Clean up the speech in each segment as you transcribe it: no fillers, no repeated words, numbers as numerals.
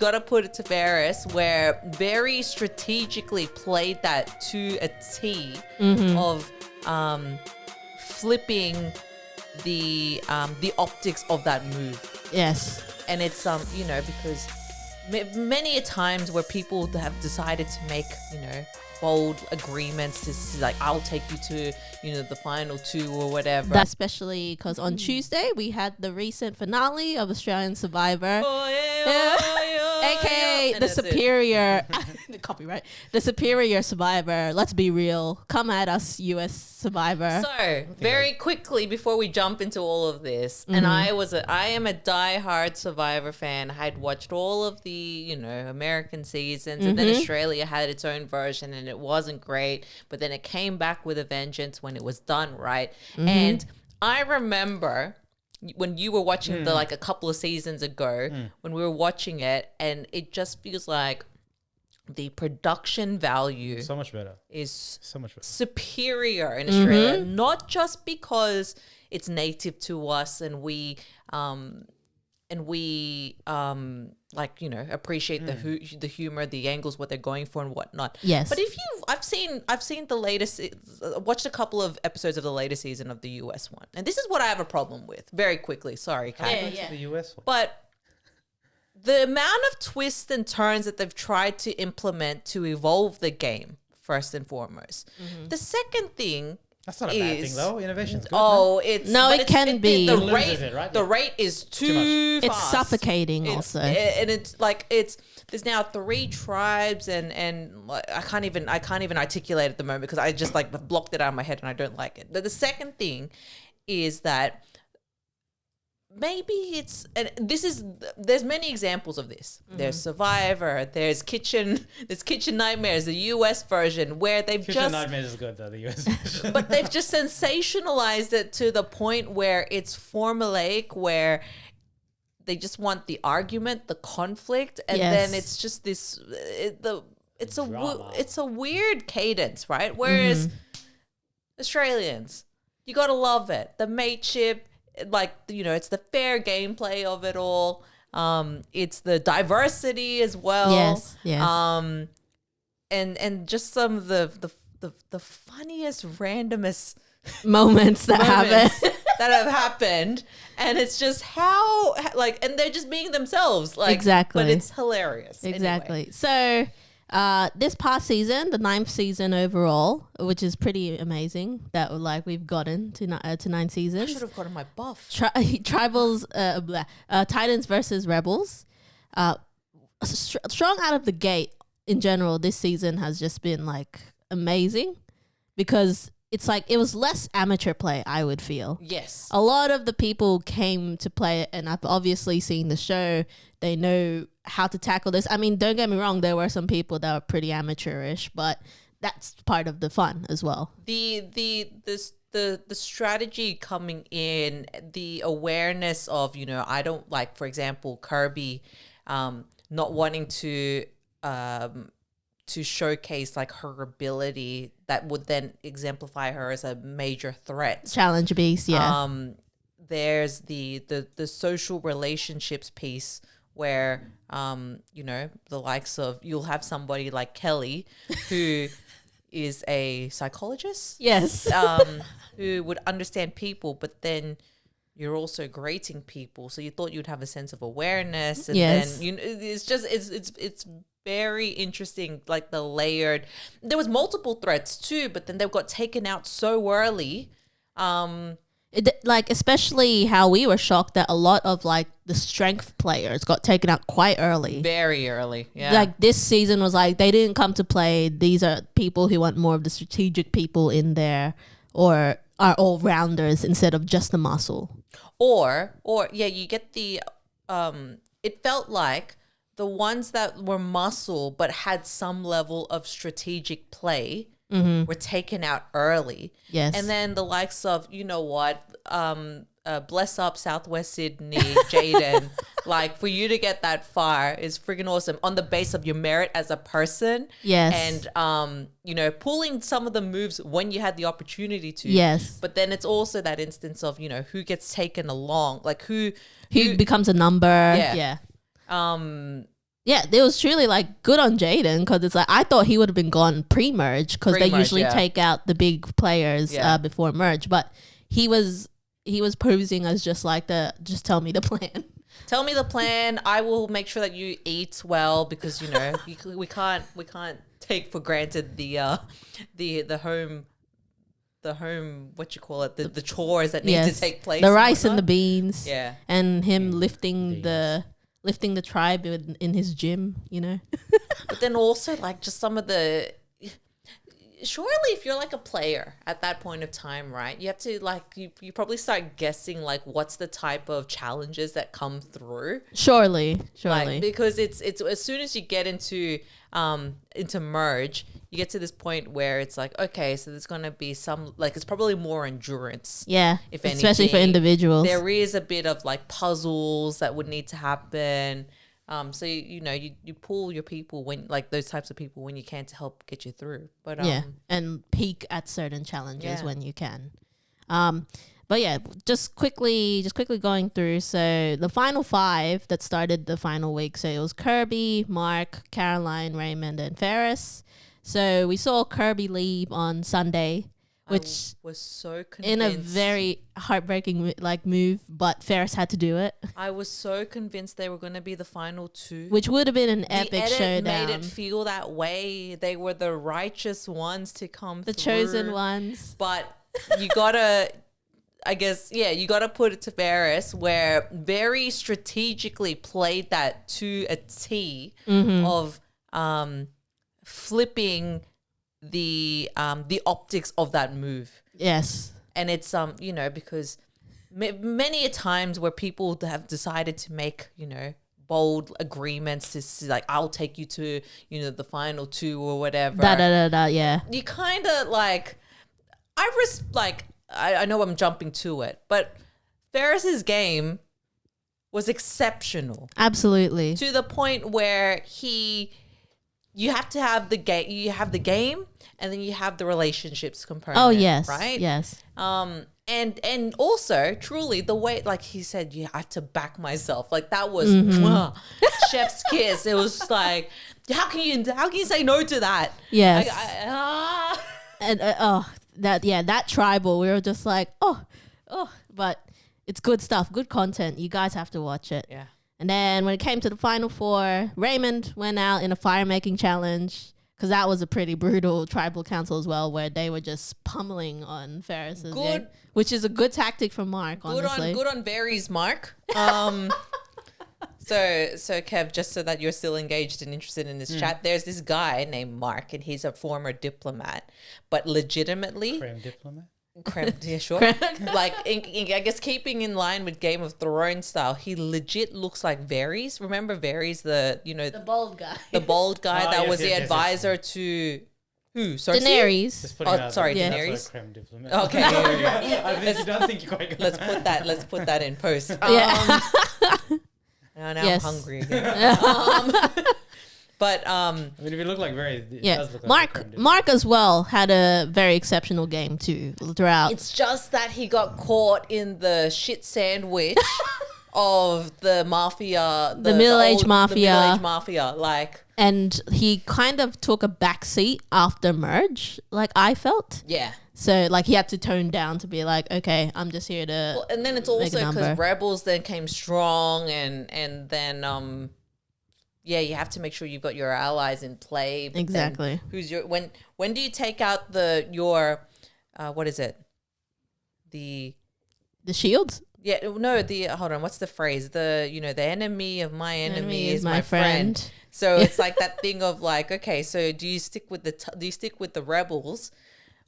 Gotta put it to Varys, where very strategically played that to a T of flipping the optics of that move. Yes. And it's because many a times where people have decided to make bold agreements to like, I'll take you to the final two or whatever. That's especially because on Tuesday we had the recent finale of Australian Survivor. AKA the superior the copyright. The superior Survivor. Let's be real. Come at us, US Survivor. So very quickly before we jump into all of this, and I am a diehard Survivor fan. I had watched all of the American seasons, and then Australia had its own version, and it wasn't great. But then it came back with a vengeance when it was done right. And I remember when you were watching the a couple of seasons ago, when we were watching it, and it just feels like the production value So much better. is So much better. superior in Australia, not just because it's native to us and we appreciate the humor, the angles, what they're going for and whatnot. Yes. But I've seen the latest, watched a couple of episodes of the latest season of the US one, and this is what I have a problem with. Very quickly, sorry, Kat. Yeah. The US one. But the amount of twists and turns that they've tried to implement to evolve the game, first and foremost. The second thing That's not a bad thing though. Innovation's good. it can be. The Loses rate, it, right? the Yeah. rate is too It's fast. suffocating It's- also. and it's like there's now 3 tribes and like, I can't even articulate at the moment because I just like blocked it out of my head and I don't like it. The second thing is that maybe there's many examples of this. There's Survivor, there's Kitchen Nightmares, the US version where they've Kitchen Nightmares is good though, the US version. but they've just sensationalized it to the point where it's formulaic, where they just want the argument, the conflict, and Yes. then it's just this. Drama. It's a weird cadence, right? Whereas Australians, you gotta love it. The mateship, like it's the fair gameplay of it all. It's the diversity as well. Yes. And just some of the funniest, randomest Moments that moments happen. that have happened, and it's just how and they're just being themselves, Exactly. But it's hilarious. Exactly. Anyway. So this past season, the 9th season overall, which is pretty amazing that we've gotten to 9 I seasons. should have gotten my buff. Tribals, Titans versus Rebels. Strong out of the gate in general, this season has just been amazing because it's it was less amateur play, I would feel. Yes. A lot of the people came to play it, and I've obviously seen the show. They know how to tackle this. I mean, don't get me wrong, there were some people that were pretty amateurish, but that's part of the fun as well. The strategy coming in, the awareness of I don't for example, Kirby not wanting to showcase her ability that would then exemplify her as a major threat. Challenge beast, yeah. There's the social relationships piece where the likes of, you'll have somebody like Kelly who is a psychologist, Yes. who would understand people, but then you're also grating people, so you thought you'd have a sense of awareness, and Yes. then it's very interesting, the layered. There was multiple threats too, but then they got taken out so early. Especially how we were shocked that a lot of the strength players got taken out quite early. Very early, yeah. This season was they didn't come to play. These are people who want more of the strategic people in there, or are all rounders instead of just the muscle. Or you get the it felt like the ones that were muscle but had some level of strategic play were taken out early. Yes. And then the likes of, bless up Southwest Sydney, Jaden, for you to get that far is freaking awesome on the base of your merit as a person. Yes. And, pulling some of the moves when you had the opportunity to. Yes. But then it's also that instance of, who gets taken along, who Who becomes a number. Yeah. Yeah. Yeah, it was truly like good on Jaden because it's like I thought he would have been gone pre-merge because they Pre-merge, usually yeah. take out the big players Yeah. before merge, but he was posing as just like just tell me the plan. Tell me the plan. I will make sure that you eat well because we can't take for granted the home what you call it the chores that need to take place. The rice and the whatnot. beans. Yeah. And him lifting Beans. the tribe in his gym, But then also like just some of the surely if you're like a player at that point of time, right, you have to like you probably start guessing like what's the type of challenges that come through. Surely. Like because it's as soon as you get into merge, you get to this point where it's like, okay, so there's gonna be some like it's probably more endurance. Yeah. If especially for anything, individuals. There is a bit of like puzzles that would need to happen. So you pull your people when like those types of people when you can to help get you through. But and peak at certain challenges Yeah. when you can. But yeah, just quickly going through. So the final 5 that started the final week. So it was Kirby, Mark, Caroline, Raymond, and Ferris. So we saw Kirby leave on Sunday, which I was so convinced. in a very heartbreaking move, but Ferris had to do it, I was so convinced they were going to be the final 2. which would have been an The epic edit showdown. made it feel that way. They were the righteous ones to come The through. chosen ones. But you gotta, I guess, you gotta put it to Ferris, where very strategically played that to a T of flipping the optics of that move. Yes. And it's because many a times where people have decided to make bold agreements to see, like I'll take you to the final 2 or whatever. Yeah. You kind of like I know I'm jumping to it, but Ferris's game was exceptional Absolutely. to the point where you have to have the game. You have the game, and then you have the relationships component. Oh yes. right. Yes. And also truly the way, like he said, you have to back myself. Like that was chef's kiss. It was like, how can you say no to that? Yes. And that tribal, we were just like, but it's good stuff, good content. You guys have to watch it. yeah. And then when it came to the final 4, Raymond went out in a fire making challenge because that was a pretty brutal tribal council as well, where they were just pummeling on Ferris's game, which is a good tactic from Mark. Honestly, Good on Barry's Mark. So Kev, just so that you're still engaged and interested in this chat, there's this guy named Mark, and he's a former diplomat, but legitimately Creme diplomat. Yeah, sure. Like, I guess keeping in line with Game of Thrones style, he legit looks like Varys. Remember Varys, the bald guy, the bald guy Oh, that yes, was yes, the yes, advisor to who? Cersei? Daenerys. Just putting it out sorry, there. Daenerys. That's what a creme diplomat. Okay, I don't think you're quite. let's put that in post. Yeah. Now Yes. I'm hungry again. But I mean, if you look like very, it Yeah, does look like a creme diplomat. Mark as well had a very exceptional game too throughout. it's just that he got caught in the shit sandwich of the mafia, The middle-aged mafia. the middle-aged mafia. Like, And he kind of took a backseat after merge, like I felt. yeah. So like he had to tone down to be like, okay, I'm just here to. Well, and then it's make a also because number. Rebels then came strong, and then you have to make sure you've got your allies in play. But then Exactly. who's your when do you take out your what is it? The shields. hold on, what's the phrase? The enemy of my enemy is my friend. friend. So it's like that thing of like, okay, so do you stick with the rebels,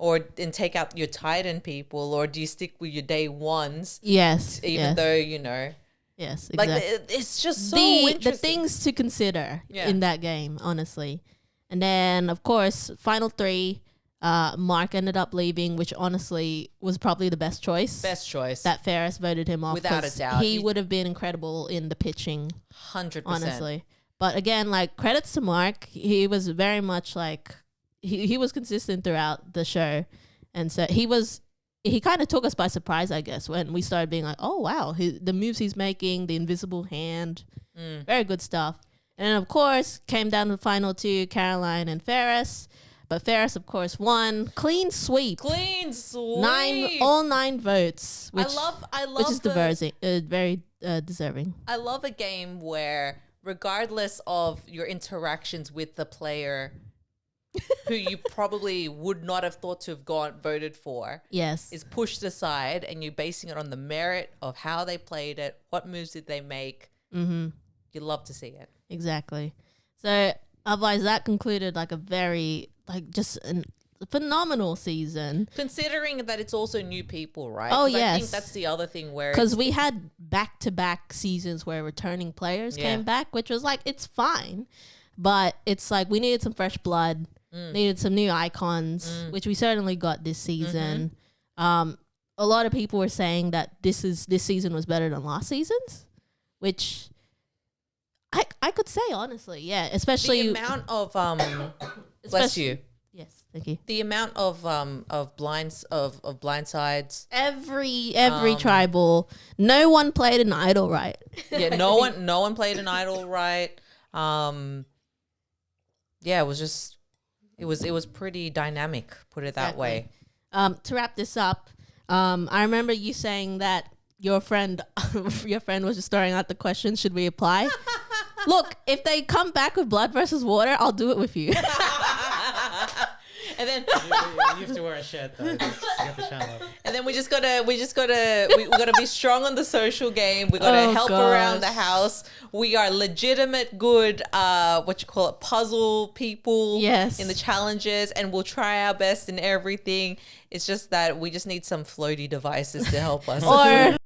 and take out your Titan people, or do you stick with your day ones? Yes. Even yes. though Yes. like Exactly. it's just so the interesting. things to consider Yeah. in that game, honestly. And then of course, final 3, Mark ended up leaving, which honestly was probably the best choice. Best choice, That Ferris voted him off. Without a 'cause doubt. He would have been incredible in the pitching, 100%. honestly. But again, like credits to Mark, he was very much like he was consistent throughout the show, and so he kind of took us by surprise, I guess, when we started being like, oh wow, the moves he's making, the invisible hand, very good stuff. And of course, came down to the final two, Caroline and Ferris. But Ferris, of course, won. Clean sweep. Clean sweep. All 9 votes. Which, I love which is very deserving. I love a game where, regardless of your interactions with the player who you probably would not have thought to have voted for, Yes. is pushed aside, and you're basing it on the merit of how they played it, what moves did they make. Mm-hmm. You love to see it. Exactly. So otherwise that concluded like a very just a phenomenal season. Considering that it's also new people, right? Oh, 'Cause yes. I think that's the other thing where Because we had back-to-back seasons where returning players came back, which was like, it's fine. But it's like we needed some fresh blood, needed some new icons, which we certainly got this season. A lot of people were saying that this season was better than last season's, which I could say honestly, yeah. Especially the amount of bless you. Yes, thank you. The amount of blindsides. Every tribal, no one played an idol right. Yeah, no one played an idol right. Yeah, it was pretty dynamic, put it that way. To wrap this up, I remember you saying that your friend was just throwing out the question, should we apply? Look, if they come back with blood versus water, I'll do it with you. And then you have to wear a shirt though to get the channel. And then we gotta be strong on the social game. We gotta help around the house. We are legitimate good puzzle people. Yes. In the challenges, and we'll try our best in everything. It's just that we just need some floaty devices to help us. Or